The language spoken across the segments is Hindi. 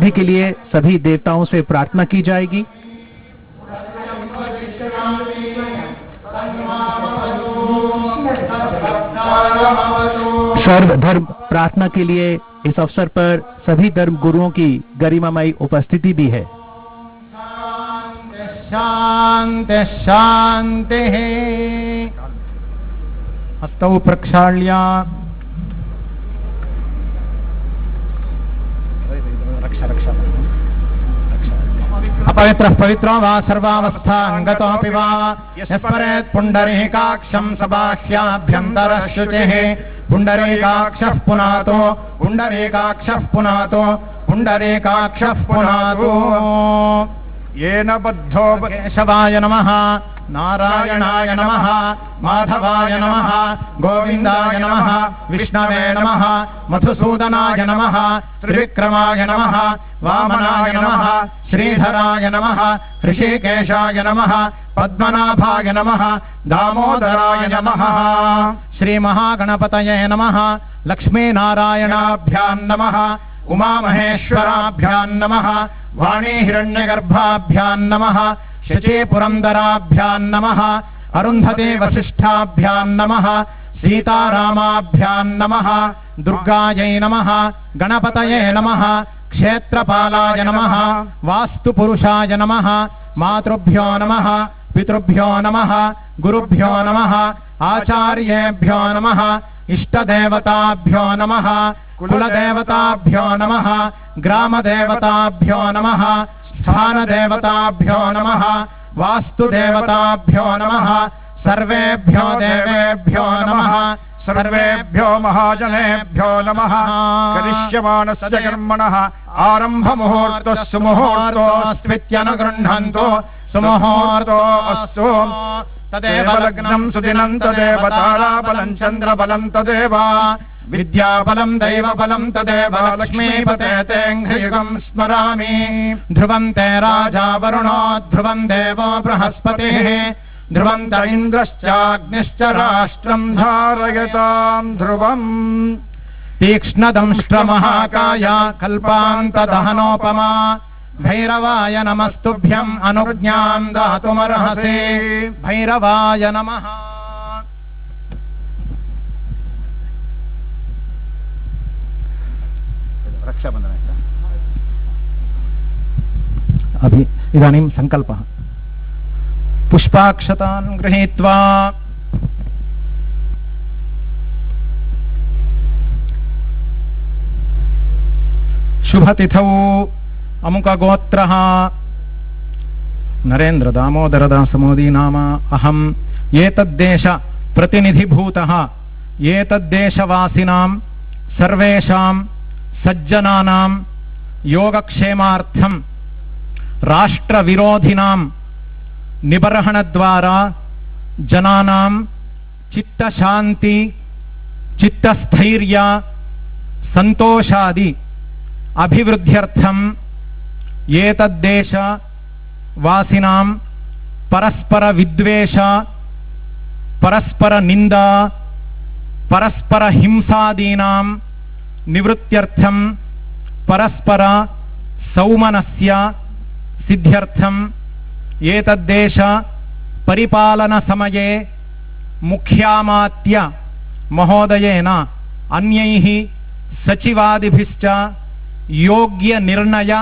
समृद्धि के लिए सभी देवताओं से प्रार्थना की जाएगी। सर्वधर्म प्रार्थना के लिए इस अवसर पर सभी धर्म गुरुओं की गरिमामयी उपस्थिति भी है। शांति शांति हस्तौ प्रक्षाल्य अपवित्रः पवित्रो वा सर्वावस्थाङ्गतोऽपि वा यस्मरेत् पुण्डरीकाक्षं सबाह्याभ्यन्तरः शुचिः पुण्डरीकाक्षः पुनातो पुण्डरीकाक्षः पुनातो पुण्डरीकाक्षः पुनातो येन बद्धो केशवाय नमः नारायणाय नमः माधवाय नमः गोविन्दाय नमः विष्णवे नमः मधुसूदनाय नमः त्रिविक्रमाय नमः वामनाय नमः श्रीधराय नमः ऋषिकेशाय नमः पद्मनाभाय नमः दामोदराय नमः श्रीमहागणपतये नमः लक्ष्मीनारायणाभ्यां नमः उमामहेश्वराभ्यां नमः वाणी हिरण्यगर्भाभ्यां नमः शचीपुरन्दराभ्यां नमः अरुन्धती वसिष्ठाभ्यां नमः सीतारामाभ्यां नमः दुर्गायै नमः गणपतये नमः क्षेत्रपालाय नमः वास्तुपुरुषाय नमः मातृभ्यो नमः पितृभ्यो नमः गुरुभ्यो नमः आचार्येभ्यो नमः इष्टदेवताभ्यो नमः कुलदेवताभ्यो नमः ग्रामदेवताभ्यो नमः स्थानदेवताभ्यो नमः वास्तुदेवताभ्यो नमः सर्वेभ्यो देवेभ्यो नमः सर्वेभ्यो महाजनेभ्यो नमः करिष्यमाणस्य कर्मणः आरम्भमुहूर्तः सुमुहूर्तोऽस्त्वित्यनुगृह्णन्तु सुमुहूर्तोऽस्तु तदेव लग्नं सुदिनं तदेव ताराबलं चन्द्रबलं तदेव विद्याबलं दैवबलं तदेव लक्ष्मीपते तेऽङ्घ्रियुगं स्मरामि ध्रुवं ते राजा वरुणो ध्रुवं देवो बृहस्पतिः ध्रुवं त इन्द्रश्चाग्निश्च राष्ट्रं धारयतां ध्रुवम् तीक्ष्णदंष्ट्रमहाकाय कल्पान्तदहनोपमा भैरवाय नमस्तुभ्यम् अनुज्ञां दातुमर्हसि भैरवाय नमः। अभी इदानीं संकल्पः पुष्पाक्षतान् गृहीत्वा शुभतिथौ अमुकगोत्रः नरेन्द्र दामोदरदास मोदी नाम अहम् एतद्देश प्रतिनिधिभूतः एतद्देशवासिनां सर्वेषां सज्जनानां योगक्षेमार्थं राष्ट्रविरोधिनां निबर्हणद्वारा जनानां चित्तशान्ति चित्तस्थैर्य संतोषादि अभिवृद्ध्यर्थं एतद्देश वासिनां परस्पर विद्वेष परस्पर निंदा परस्पर हिंसादीनां निवृत्त्यर्थं परस्पर सौमनस्य सिद्ध्यर्थं एतद्देश परिपालन समये मुख्यामात्य महोदयेन अन्यैः सचिवादिभिश्च योग्य निर्णय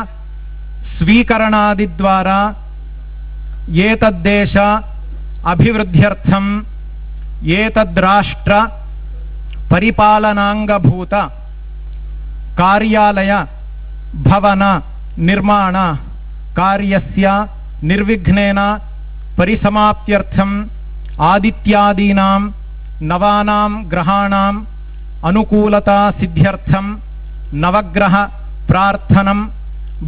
स्वीकरणादिद्वारा एतद्देश अभिवृद्ध्यर्थं एतद्राष्ट्र परिपालनांगभूत कार्यालय भवन निर्माण कार्यस्य निर्विघ्नेन परिसमाप्त्यर्थं आदित्यादीनां नवानां ग्रहाणां अनुकूलता सिद्ध्यर्थं नवग्रह प्रार्थनं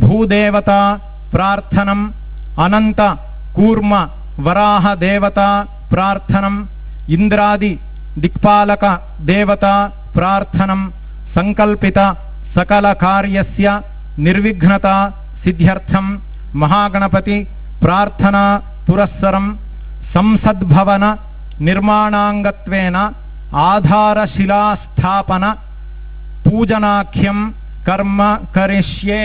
भूदेवता प्रार्थनं अनंत कूर्म वराह देवता प्रार्थनं इंद्रादि दिक्पालक देवता प्रार्थनं संकल्पित सकल कार्यस्य निर्विघ्नता सिद्ध्यर्थं महागणपति प्रार्थना पुरस्सरं संसद्भवन निर्माणांगत्वेन आधारशिलास्थापन पूजनाख्यं कर्म करिष्ये।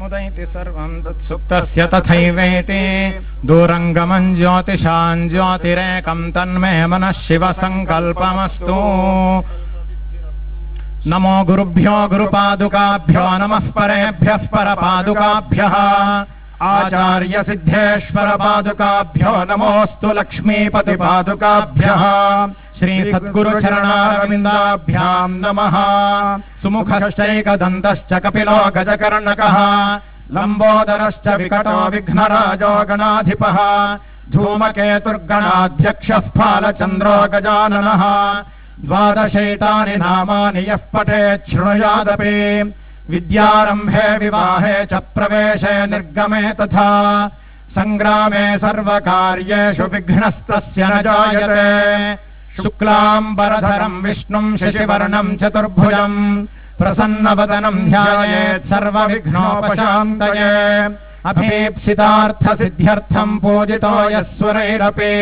समुदयति सर्वं तत्सुप्तस्य तथैवेति दूरङ्गमं ज्योतिषां ज्योतिरेकं तन्मे मनः शिवसङ्कल्पमस्तु। नमो गुरुभ्यो गुरुपादुकाभ्यो नमः परेभ्यः परपादुकाभ्यः आचार्य सिद्धेश्वर पादुकाभ्यो नमोस्तु लक्ष्मीपतिपादुकाभ्यः श्री सद्गुरु चरणारविन्दाभ्यां नमः। सुमुखश्चैकदन्तश्च कपिलो गजकर्णकः लम्बोदरश्च विकटो विघ्नराजो गणाधिपः धूमकेतुर्गणाध्यक्षः फालचन्द्रो गजाननः। द्वादशैतानि नामानि यः पठेत् शृणुयादपि विद्यारम्भे विवाहे च प्रवेशे निर्गमे तथा सङ्ग्रामे सर्वकार्येषु विघ्नस्तस्य न जायते। शुक्लाम्बरधरम् विष्णुम् शशिवर्णम् चतुर्भुजम् प्रसन्नवदनम् ध्यायेत् सर्वविघ्नोपशान्तये। अभीप्सितार्थसिद्ध्यर्थम् पूजितो यस्वरैरपि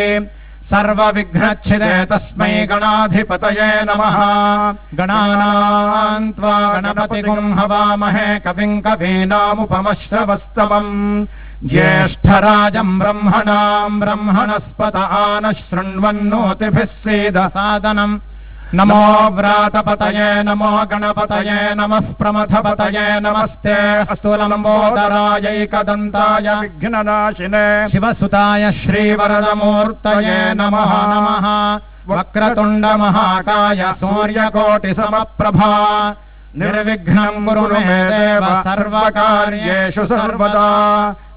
सर्वविघ्नच्छिदे तस्मै गणाधिपतये नमः। गणानां त्वा गणपतिगुं हवामहे कविं कवीनामुपमश्रवस्तमम् ज्येष्ठराजम् ब्रह्मणाम् ब्रह्मणस्पत आनः शृण्वन्नोतिभिः सीदसादनम्। नमो व्रातपतये नमो गणपतये नमः प्रमथपतये नमस्ते अस्तु लम्बोदरायैकदन्ताय विघ्ननाशिने शिवसुताय श्रीवरदमूर्तये नमः नमः। वक्रतुण्डमहाकाय सूर्यकोटिसमप्रभा निर्विघ्नं कुरु मे देव सर्वकार्येषु सर्वदा।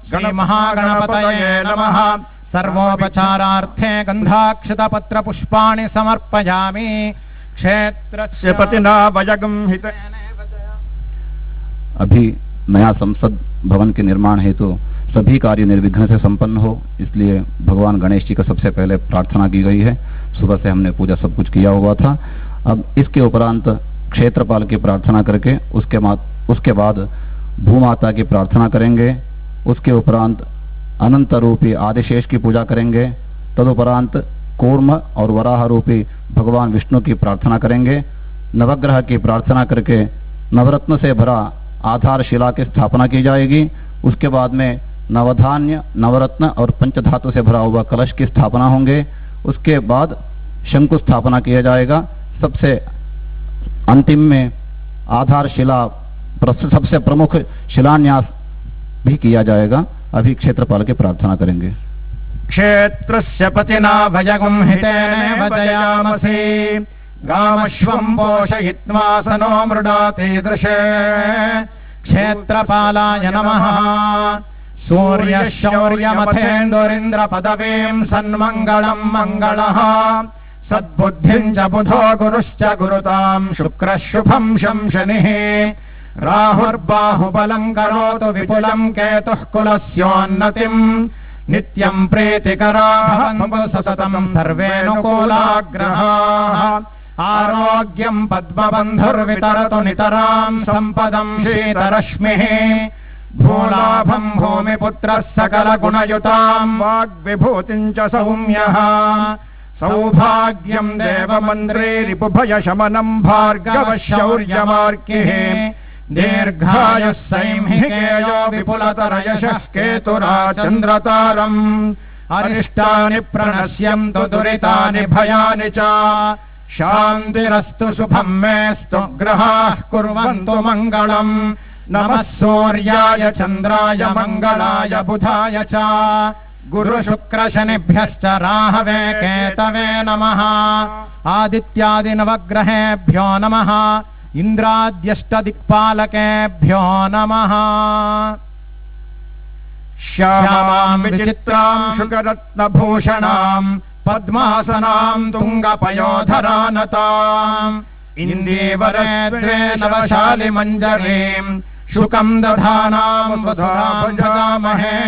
श्रीमहागणपतये नमः। सर्वोपचारार्थे गन्धाक्षतपत्रपुष्पाणि समर्पयामि। क्षेत्रस्य पतिना वयगं हिते। अभी नया संसद भवन के निर्माण हेतु सभी कार्य निर्विघ्न से संपन्न हो, इसलिए भगवान गणेश जी का सबसे पहले प्रार्थना की गई है। सुबह से हमने पूजा सब कुछ किया हुआ था। अब इसके उपरांत क्षेत्रपाल की प्रार्थना करके उसके बाद भूमाता की प्रार्थना करेंगे। उसके उपरांत अनंत रूपी आदिशेष की पूजा करेंगे। तदुपरांत कूर्म और वराह रूपी भगवान विष्णु की प्रार्थना करेंगे। नवग्रह की प्रार्थना करके नवरत्न से भरा आधार शिला की स्थापना की जाएगी। उसके बाद में नवधान्य नवरत्न और पंचधातु से भरा हुआ कलश की स्थापना होंगे। उसके बाद शंकु स्थापना किया जाएगा। सबसे अंतिम में आधार शिला सबसे प्रमुख शिलान्यास भी किया जाएगा। अभी क्षेत्रपाल की प्रार्थना करेंगे। क्षेत्रस्य पतिना भजगुं हितेन वदयामसि गामश्वं पोषयित्वा सनो मृडातीदृशे। क्षेत्रपालाय नमः। सूर्यशौर्यमथेन्दुरिन्द्रपदवीं सन्मङ्गलं मङ्गलः सद्बुद्धिं च बुधो गुरुश्च गुरुतां शुक्रः शुभं शंशनिः। राहुर्बाहुबलं करोतु विपुलं केतुः कुलस्योन्नतिम् नित्यं प्रीतिकराः सततं सर्वेऽनुकूलाग्रहाः। आरोग्यं पद्मबन्धुर्वितरतु नितरां सम्पदं शीतरश्मिः। भूलाभं भूमिपुत्रः सकलगुणयुतां वाग्विभूतिं च सौम्यः। सौभाग्यं देवमन्द्रे रिपुभयशमनं भार्गवः शौर्यमार्किः। दीर्घायुः सैंहिकेयो विपुलतरयशः केतुराचन्द्रतारम्। अरिष्टानि प्रणश्यन्तु दुरितानि भयानि च। शान्तिरस्तु शुभं मेस्तु ग्रहाः कुर्वन्तु मङ्गलम्। नमः सूर्याय चन्द्राय मङ्गलाय बुधाय च। गुरुशुक्रशनिभ्यश्च राहवे केतवे नमः। आदित्यादिनवग्रहेभ्यो नमः। इन्द्राद्यष्टदिक्पालकेभ्यो नमः। श्यामां विचित्रां शुकरत्नभूषणां पद्मासनां तुङ्गपयोधरानताम्। इन्दीवरे नवशालिमञ्जरीं शुकं दधानां वधुना भजामहे।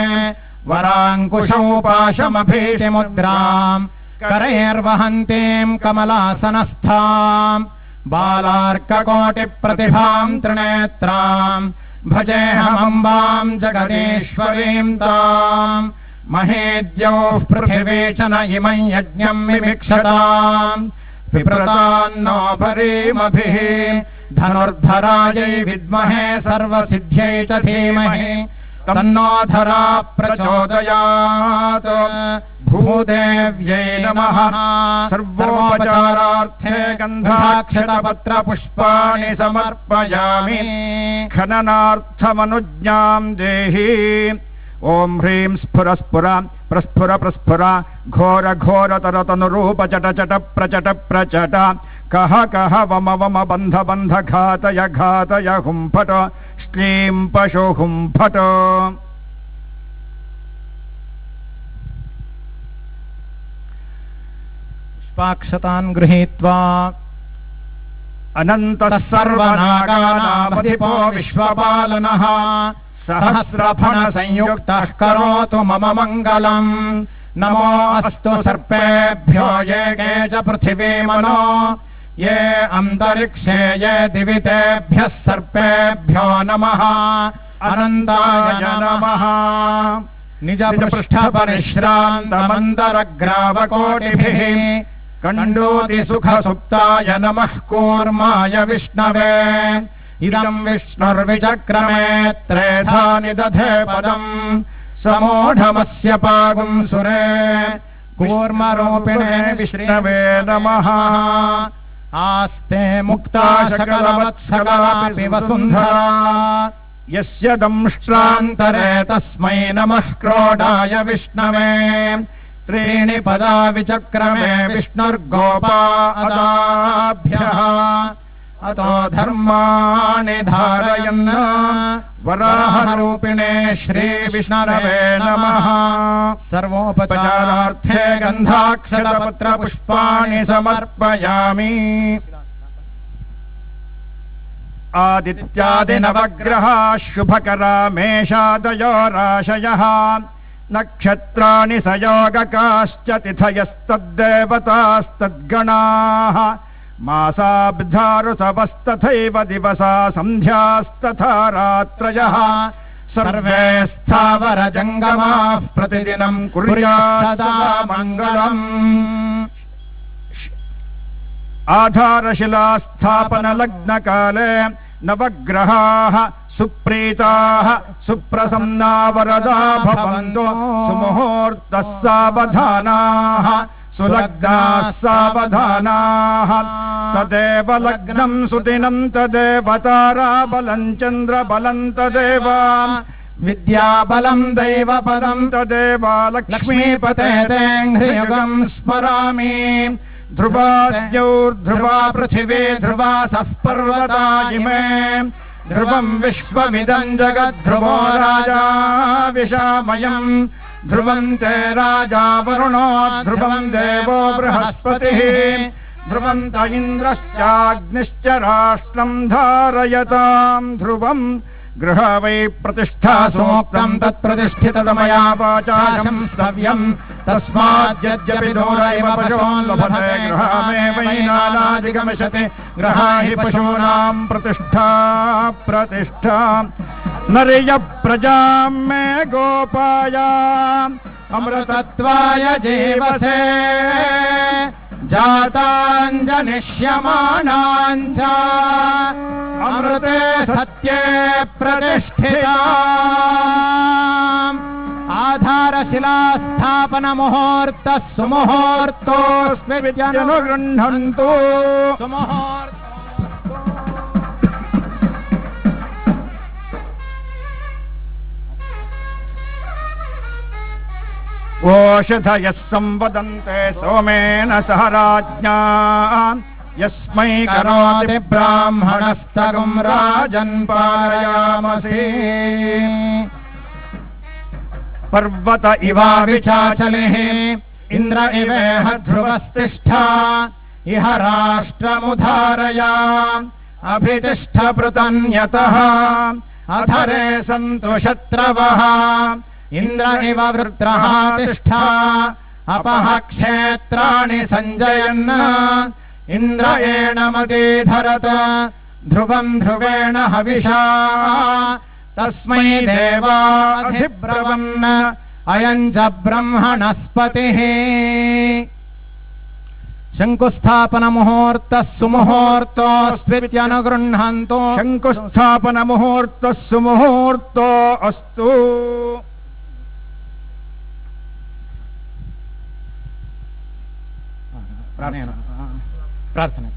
वराङ्कुशौपाशमभीतिमुद्रां करैर्वहन्तीं कमलासनस्थां। बालार्ककोटिप्रतिभां त्रिनेत्रां भजेऽहमम्बां जगदीश्वरीं ताम्। महेद्यौः पृथिवी च न इमं यज्ञं विमिक्षताम्। विप्रतान्नो भरीमभिः धनुर्धरायै विद्महे सर्वसिद्ध्यै च धीमहि तन्नो धरा प्रचोदयात् भूदेव्यै नमः सर्वोपचारार्थे गन्धाक्षतपत्रपुष्पाणि समर्पयामि खननार्थमनुज्ञां देहि ओम ह्रीं स्फुर स्फुर प्रस्फुर प्रस्फुर घोर घोर तरतनुरूप चट चट प्रचट प्रचट कह कह वम वम बंध बंध घातय घातय हुं फट श्लीं पशु हुं फट पुष्पाक्षतान् गृहीत्वा अनन्तः सर्वनागानामधिपो विश्वपालनः सहस्रफण संयुक्तः करोतु मम मङ्गलम् नमो अस्तु सर्पेभ्यो ये के च पृथिवी मनो ये अन्तरिक्षे ये दिवितेभ्यः सर्पेभ्यो नमः अनन्ताय नमः निजपृष्ठपरिश्रान्तमन्तरग्रावकोटिभिः कण्डूतिसुखसुप्ताय नमः कूर्माय विष्णवे इदं विष्णुर्विचक्रमे त्रेधा निदधे पदम् समूढमस्य पागुं सुरे कूर्मरूपिणे विष्णवे नमः आस्ते मुक्ता सकलवत्सकलापि वसुन्धरा यस्य दंष्ट्रान्तरे तस्मै नमः क्रोडाय विष्णवे त्रीणि पदा विचक्रमे विष्णुर्गोपादाभ्यः अतो धर्माणि धारयन् वराहरूपिणे श्रीविष्णवे नमः सर्वोपचारार्थे गन्धाक्षतपत्रपुष्पाणि समर्पयामि आदित्यादिनवग्रहाः शुभकरा मेषादयो राशयः नक्षत्राणि सयोगकाश्च तिथयस्तद्देवतास्तद्गणाः मासाब्धारुतवस्तथैव दिवसा सन्ध्यास्तथा रात्रयः सर्वे स्थावरजङ्गमाः प्रतिदिनं कुर्यात् सदा मङ्गलम् आधारशिलास्थापनलग्नकाले नवग्रहाः सुप्रीताः सुप्रसन्ना वरदा भवन्तु सुमुहूर्तः सावधानाः सुलग्नाः सावधानाः तदेव लग्नं सुदिनं तदेव ताराबलं चन्द्रबलं तदेव विद्याबलं दैवपदं तदेव लक्ष्मीपते ह्रियुगं स्मरामि ध्रुवाद्यौर्ध्रुवा पृथिवी ध्रुवासः पर्वता इमे ध्रुवं विश्वमिदं जगद्ध्रुवो राजा विशामयम् ध्रुवं ते राजा वरुणो ध्रुवं देवो बृहस्पतिः ध्रुवं त इन्द्रश्चाग्निश्च राष्ट्रं धारयतां ध्रुवम् गृह वै प्रतिष्ठा सूक्तं तत्प्रतिष्ठितमया वाचाशं स्तव्यं तस्माद्यद्यपि दूर इव पशून् लभते गृहामेवैनालादिगमिष्यति गृहा हि पशूनां प्रतिष्ठा प्रतिष्ठा नरिय प्रजां मे गोपाय अमृतत्वाय जीवसे जाताञ्जनिष्यमाणाञ्च अमृते सत्ये प्रतिष्ठिता आधारशिलास्थापनमुहूर्तः सुमुहूर्तोऽस्मि विद्यानुगृह्णन्तु सुमुहूर्त ओषधयः संवदन्ते सोमेन सह राज्ञा यस्मै करोति ब्राह्मणस्तगुं राजन् पारयामसि पर्वत इवाविचाचलिः इन्द्र इवेह ध्रुवस्तिष्ठा इह राष्ट्रमुधारया अभितिष्ठ पृतन्यतः अधरे सन्तु शत्रवः इन्द्र इव वृत्रः तिष्ठा अपः क्षेत्राणि सञ्जयन् इन्द्रयेण मदीधरत ध्रुवं ध्रुवेण हविषा तस्मै देवाधिब्रवन् अयं च ब्रह्मणस्पतिः शंकुस्थापन मुहूर्त सुमुहूर्तोऽस्त्वित्यनुगृह्णन्तु शंकुस्थापन मुहूर्त सुमुहूर्तो अस्तु। प्रार्थना।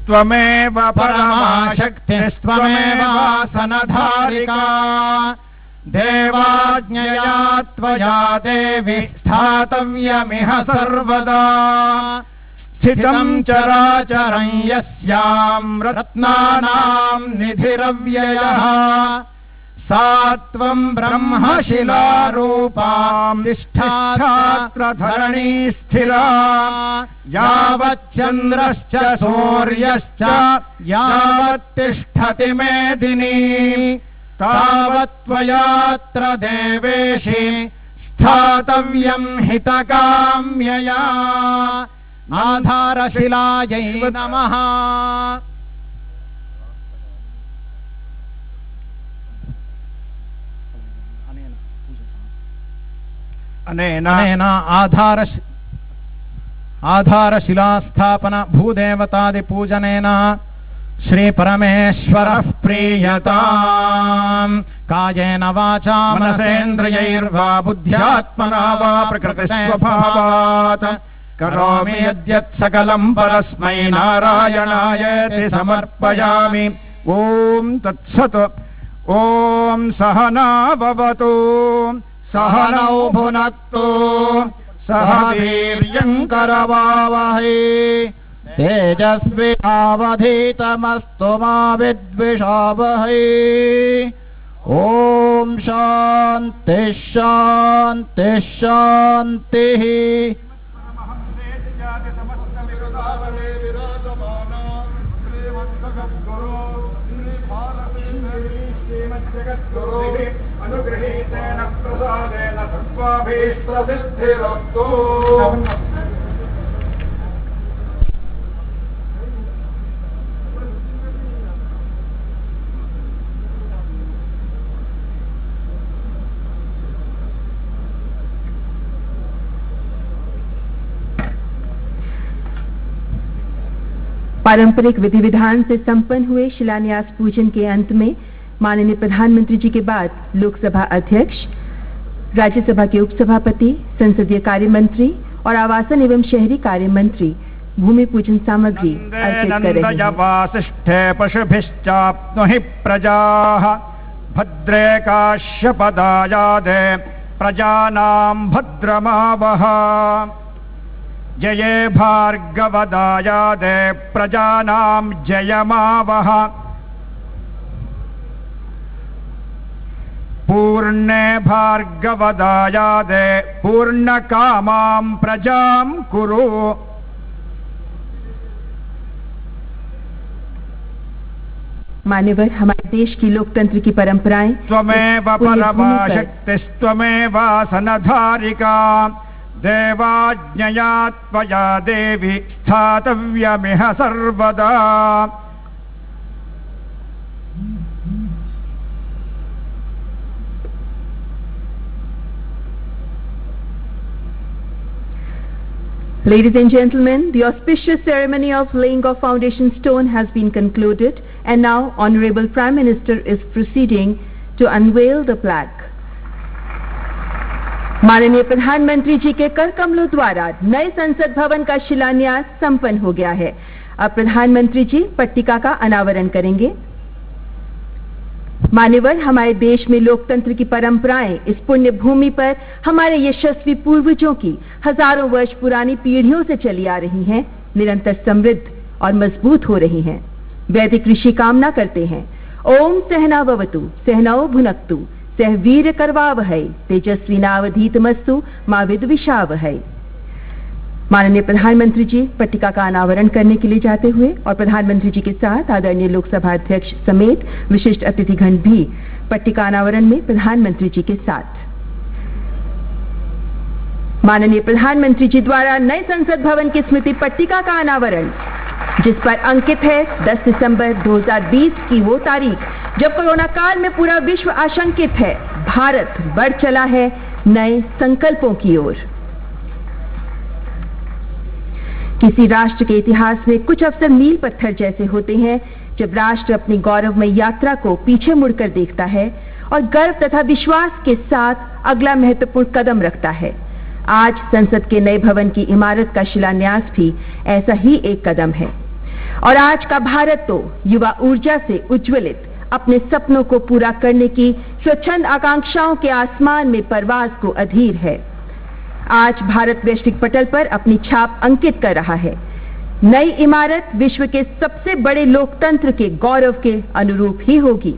त्वमेव परमाशक्तिस्त्वमेवासनधारिका देवाज्ञया त्वया देवि स्थातव्यमिह सर्वदा स्थितं चराचरं यस्यां रत्नानां निधिरव्ययः सा त्वं ब्रह्मशिलारूपां तिष्ठात्र धरणी स्थिरा यावच्चन्द्रश्च सूर्यश्च यावत्तिष्ठति मेदिनी तावत्त्वयात्र देवेशि स्थातव्यं हितकाम्यया। आधारशिलायै नमः। अनेन आधारशिलास्थापन भूदेवतादिपूजनेन श्री परमेश्वरः प्रीयताम्। कायेन वाचा मनसेन्द्रियैर्वा बुद्ध्यात्मना वा प्रकृतिस्वभावात् करोमि यद्यत् सकलं परस्मै नारायणायेति समर्पयामि। ॐ तत्सत्। ॐ सहना भवतु सहनौ भुनक्तु सह वीर्यङ्करवावहै तेजस्विनावधीतमस्तु मा विद्विषावहै। ॐ शान्तिः शान्तिः शान्तिः। अनुगृहीतेन प्रसादेन सर्वाभीष्टसिद्धिरस्तु। पारंपरिक विधि विधान से संपन्न हुए शिलान्यास पूजन के अंत में माननीय प्रधानमंत्री जी के बाद लोकसभा अध्यक्ष, राज्यसभा के उपसभापति, संसदीय कार्य मंत्री और आवासन एवं शहरी कार्य मंत्री भूमि पूजन सामग्री अर्पित कर रहे हैं। वासिष्ठे पशुभिश्चाप्नुहि प्रजाः भद्रे काश्यपदायादे प्रजानां भद्रमावह जये भार्गवदायादे प्रजानां जयमावह पूर्णे भार्गवदायादे पूर्णकामां प्रजां कुरु। मान्यवर, हमारे देश की लोकतंत्र की परंपराएं त्वमेव परमाशक्तिस्त्वमेवासनधारिका देवाज्ञया त्वया देवि स्थातव्यमिह सर्वदा। Ladies and gentlemen, the auspicious ceremony of laying of foundation stone has been concluded, and now Honorable Prime Minister is proceeding to unveil the plaque. माननीय प्रधानमंत्री जी के कर कमलों द्वारा नए संसद भवन का शिलान्यास संपन्न हो गया है। अब प्रधानमंत्री जी पट्टिका का अनावरण करेंगे। मान्यवर, हमारे देश में लोकतंत्र की परंपराएं इस पुण्य भूमि पर हमारे यशस्वी पूर्वजों की हजारों वर्ष पुरानी पीढ़ियों से चली आ रही हैं, निरंतर समृद्ध और मजबूत हो रही हैं। वैदिक ऋषि कामना करते हैं, ओम सहनाववतु सहनौ भुनक्तु सह वीर करवावहै तेजस्विनावधीतमस्तु मा विद्विषावहै। माननीय प्रधानमंत्री जी पट्टिका का अनावरण करने के लिए जाते हुए और प्रधानमंत्री जी के साथ आदरणीय लोकसभा अध्यक्ष समेत विशिष्ट अतिथिगण भी पट्टिका अनावरण में प्रधानमंत्री जी के साथ। माननीय प्रधानमंत्री जी द्वारा नए संसद भवन की स्मृति पट्टिका का अनावरण, जिस पर अंकित है 10 दिसंबर 2020 की वो तारीख जब कोरोना काल में पूरा विश्व आशंकित है, भारत बढ़ चला है नए संकल्पों की ओर। किसी राष्ट्र के इतिहास में कुछ अवसर मील पत्थर जैसे होते हैं जब राष्ट्र अपनी गौरवमय यात्रा को पीछे मुड़कर देखता है और गर्व तथा विश्वास के साथ अगला महत्वपूर्ण कदम रखता है। आज संसद के नए भवन की इमारत का शिलान्यास भी ऐसा ही एक कदम है और आज का भारत तो युवा ऊर्जा से उज्ज्वलित अपने सपनों को पूरा करने की स्वच्छंद आकांक्षाओं के आसमान में परवाज को अधीर है। आज भारत वैश्विक पटल पर अपनी छाप अंकित कर रहा है। नई इमारत विश्व के सबसे बड़े लोकतंत्र के गौरव के अनुरूप ही होगी।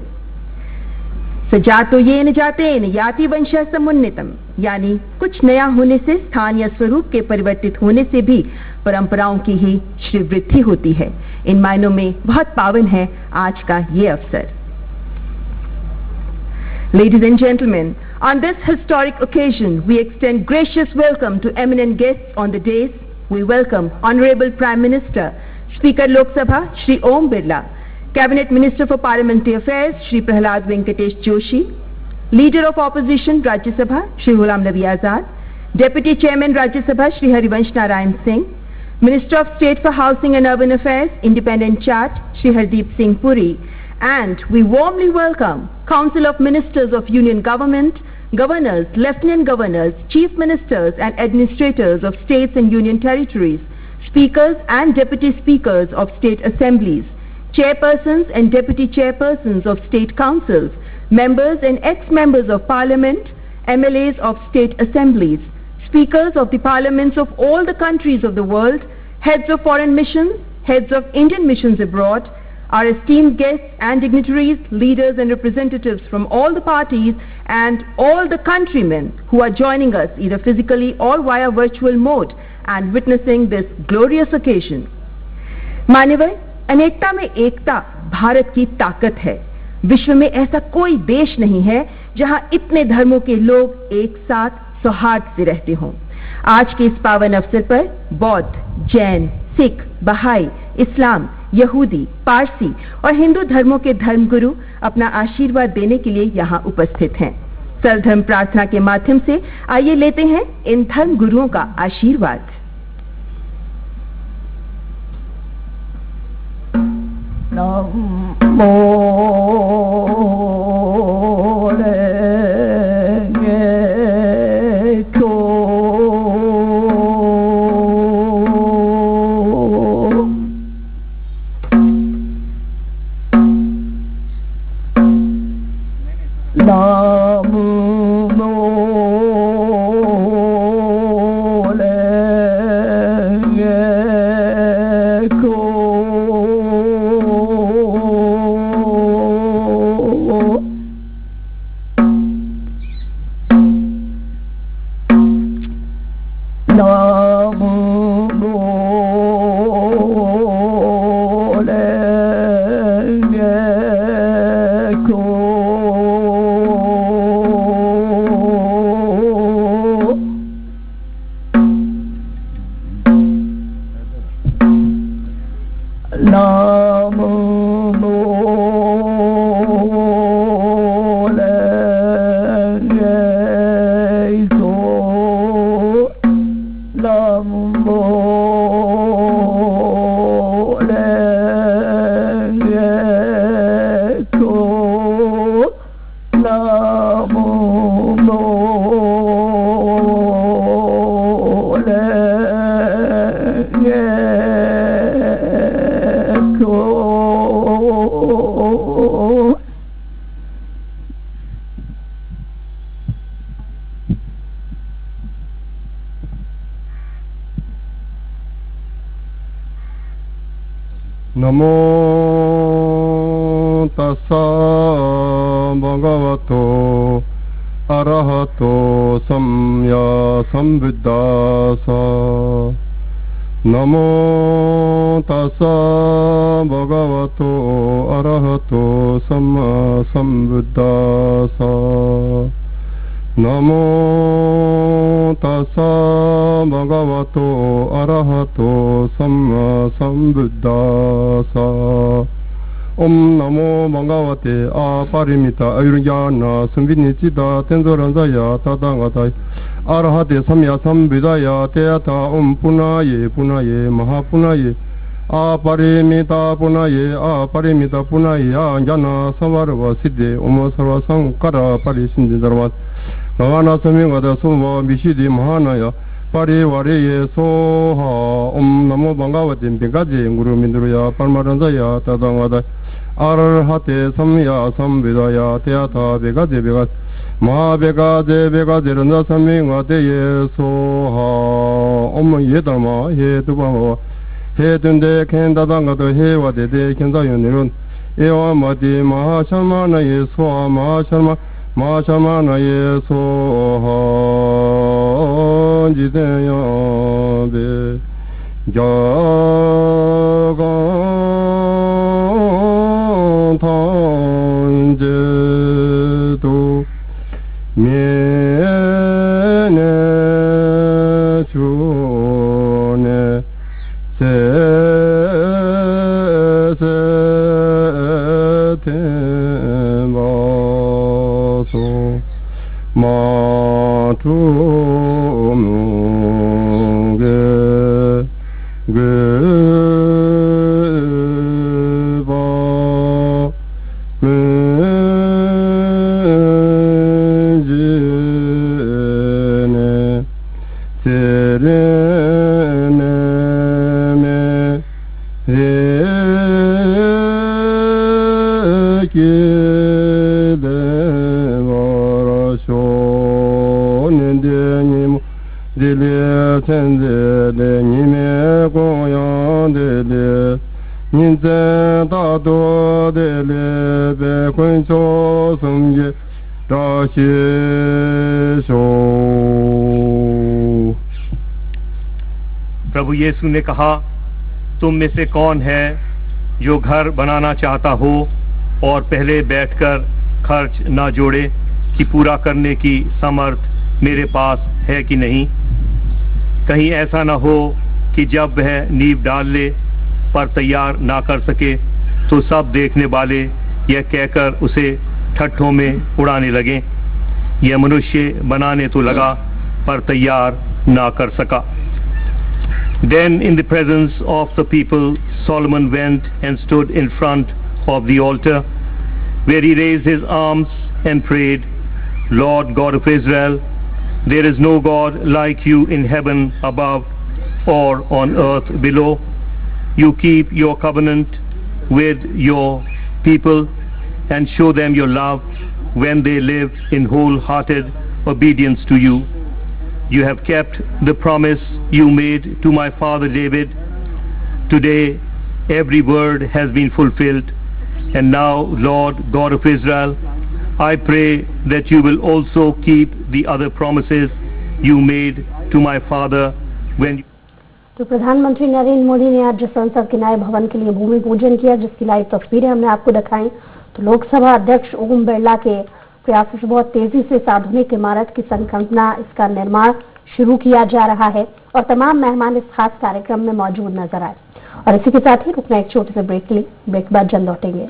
सजातो येन जातेन याति वंशः समुन्नतम, यानी कुछ नया होने से स्थान या स्वरूप के परिवर्तित होने से भी परंपराओं की ही श्रीवृद्धि होती है। इन मायनों में बहुत पावन है आज का ये अवसर। Ladies and gentlemen, on this historic occasion, we extend gracious welcome to eminent guests on the dais. We welcome Honorable Prime Minister, Speaker Lok Sabha, Shri Om Birla, Cabinet Minister for Parliamentary Affairs, Shri Prahlad Venkatesh Joshi, Leader of Opposition, Rajya Sabha, Shri Ghulam Nabi Azad, Deputy Chairman, Rajya Sabha, Shri Harivansh Narayan Singh, Minister of State for Housing and Urban Affairs, Independent Charge, Shri Hardeep Singh Puri, and we warmly welcome Council of Ministers of Union Government, Governors, Lieutenant Governors, Chief Ministers and Administrators of States and Union Territories, Speakers and Deputy Speakers of State Assemblies, Chairpersons and Deputy Chairpersons of State Councils, Members and ex-members of Parliament, MLAs of State Assemblies, Speakers of the Parliaments of all the countries of the world, Heads of Foreign Missions, Heads of Indian Missions abroad, our esteemed guests and dignitaries, leaders and representatives from all the parties and all the countrymen who are joining us either physically or via virtual mode and witnessing this glorious occasion. मान्यवर, अनेकता में एकता भारत की ताकत है। विश्व में ऐसा कोई देश नहीं है जहां इतने धर्मों के लोग एक साथ सौहार्द से रहते हों। आज के इस पावन अवसर पर बौद्ध, जैन, सिख, बहाई, इस्लाम, यहूदी, पारसी और हिंदू धर्मों के धर्मगुरु अपना आशीर्वाद देने के लिए यहाँ उपस्थित हैं। सर्वधर्म प्रार्थना के माध्यम से आइए लेते हैं इन धर्म गुरुओं का आशीर्वाद। नमो नमो तस्सा भगवतो अरहतो सम्मा सम्बुद्धास्सा। नमो तस्सा भगवतो अरहतो सम्मा सम्बुद्धास्सा। नमो तस्सा भगवतो अरहतो सम्मा सम्बुद्धास्सा। ओम नमो भगवते अपरिमित आयुर्ज्ञान संविनिचिता तेंजोरंजाया तदागताय अरहते सम्या संविदाया तेथा पुनाये महापुनाये अपरिमिता पुनाये अंजना संवर्व सिद्धे ओम सर्व संकर परिसिद्धि धर्मात् भगवान समिगत सुम विशिधि महानय परिवारे सोहा ओम नमो भगवते बिगाजे गुरु मिन्द्रया परमानंदया तदंगद अरहते सम्या संविदाया तेथा बिगाजे महाबेगाजे रंद समिगते ये सोहा ओम ये धर्म हे तुभव हे तुंदे खेंदादांगद हे वादेदे खेंदायुनिरुन एवमति महाशर्मानये सोहा महाशर्मानये सोहा जितेयाबे जगन्थांजेतु मेने चूने से बासो मातु मुगे गेबा मेजिने तेरेने में हे के प्रभु यीशु ने कहा, तुम में से कौन है जो घर बनाना चाहता हो और पहले बैठकर खर्च ना जोड़े कि पूरा करने की समर्थ मेरे पास है कि नहीं। कहीं ऐसा ना हो कि जब वह नींव डाल ले पर तैयार ना कर सके तो सब देखने वाले यह कहकर उसे ठट्ठों में उड़ाने लगे, यह मनुष्य बनाने तो लगा पर तैयार ना कर सका। Then in the presence of the people, Solomon went and stood in front of the altar, where he raised his arms and prayed, Lord God of Israel, there is no God like you in heaven above or on earth below. You keep your covenant with your people and show them your love when they live in wholehearted obedience to you. You have kept the promise you made to my father David. Today every word has been fulfilled. And now, Lord God of Israel, I pray that you will also keep the other promises you made to my father when तो प्रधानमंत्री नरेंद्र मोदी ने आज संसद के नए भवन के लिए भूमि पूजन किया, जिसकी लाइव तस्वीरें हमने आपको दिखाई। तो लोकसभा अध्यक्ष ओम बिरला के प्रयासों से बहुत तेजी से इस आधुनिक इमारत की संकल्पना, इसका निर्माण शुरू किया जा रहा है और तमाम मेहमान इस खास कार्यक्रम में मौजूद नजर आए। और इसी के साथ ही रुकना एक छोटे से ब्रेक के लिए, ब्रेक बाद जल्द लौटेंगे।